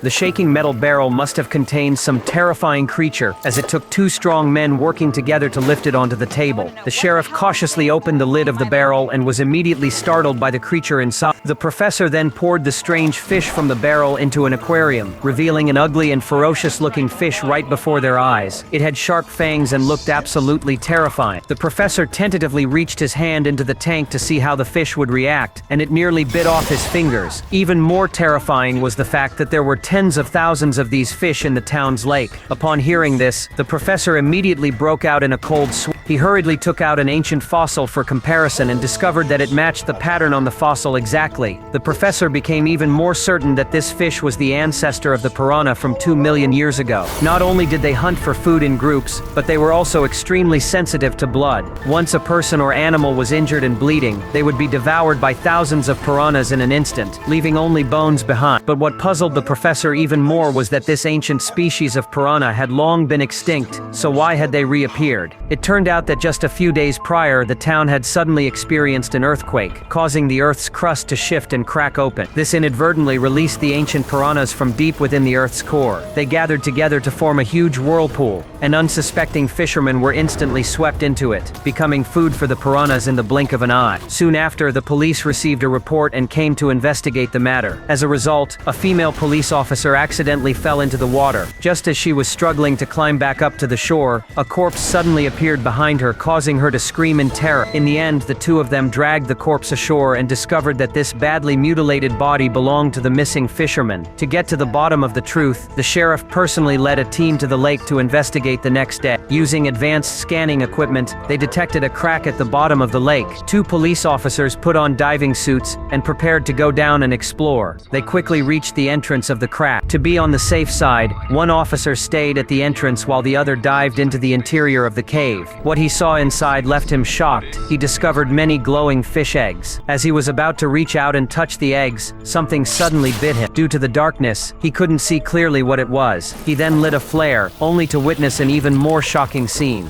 The shaking metal barrel must have contained some terrifying creature, as it took two strong men working together to lift it onto the table. The sheriff cautiously opened the lid of the barrel and was immediately startled by the creature inside. The professor then poured the strange fish from the barrel into an aquarium, revealing an ugly and ferocious-looking fish right before their eyes. It had sharp fangs and looked absolutely terrifying. The professor tentatively reached his hand into the tank to see how the fish would react, and it nearly bit off his fingers. Even more terrifying was the fact that there were tens of thousands of these fish in the town's lake. Upon hearing this, the professor immediately broke out in a cold sweat. He hurriedly took out an ancient fossil for comparison and discovered that it matched the pattern on the fossil exactly. The professor became even more certain that this fish was the ancestor of the piranha from 2 million years ago. Not only did they hunt for food in groups, but they were also extremely sensitive to blood. Once a person or animal was injured and bleeding, they would be devoured by thousands of piranhas in an instant, leaving only bones behind. But what puzzled the professor even more was that this ancient species of piranha had long been extinct, so why had they reappeared? It turned out that just a few days prior, the town had suddenly experienced an earthquake, causing the Earth's crust to shift and crack open. This inadvertently released the ancient piranhas from deep within the Earth's core. They gathered together to form a huge whirlpool, and unsuspecting fishermen were instantly swept into it, becoming food for the piranhas in the blink of an eye. Soon after, the police received a report and came to investigate the matter. As a result, a female police officer accidentally fell into the water. Just as she was struggling to climb back up to the shore, a corpse suddenly appeared behind her, causing her to scream in terror. In the end, the two of them dragged the corpse ashore and discovered that this badly mutilated body belonged to the missing fisherman. To get to the bottom of the truth, the sheriff personally led a team to the lake to investigate the next day. Using advanced scanning equipment, they detected a crack at the bottom of the lake. Two police officers put on diving suits and prepared to go down and explore. They quickly reached the entrance of the crack. To be on the safe side, one officer stayed at the entrance while the other dived into the interior of the cave. What he saw inside left him shocked. He discovered many glowing fish eggs. As he was about to reach out and touch the eggs, something suddenly bit him. Due to the darkness, he couldn't see clearly what it was. He then lit a flare, only to witness an even more shocking scene.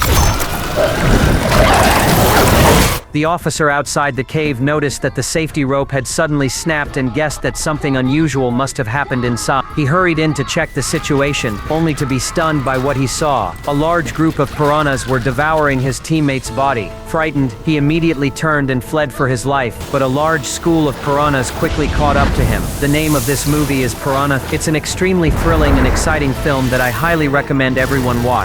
The officer outside the cave noticed that the safety rope had suddenly snapped and guessed that something unusual must have happened inside. He hurried in to check the situation, only to be stunned by what he saw. A large group of piranhas were devouring his teammate's body. Frightened, he immediately turned and fled for his life, but a large school of piranhas quickly caught up to him. The name of this movie is Piranha. It's an extremely thrilling and exciting film that I highly recommend everyone watch.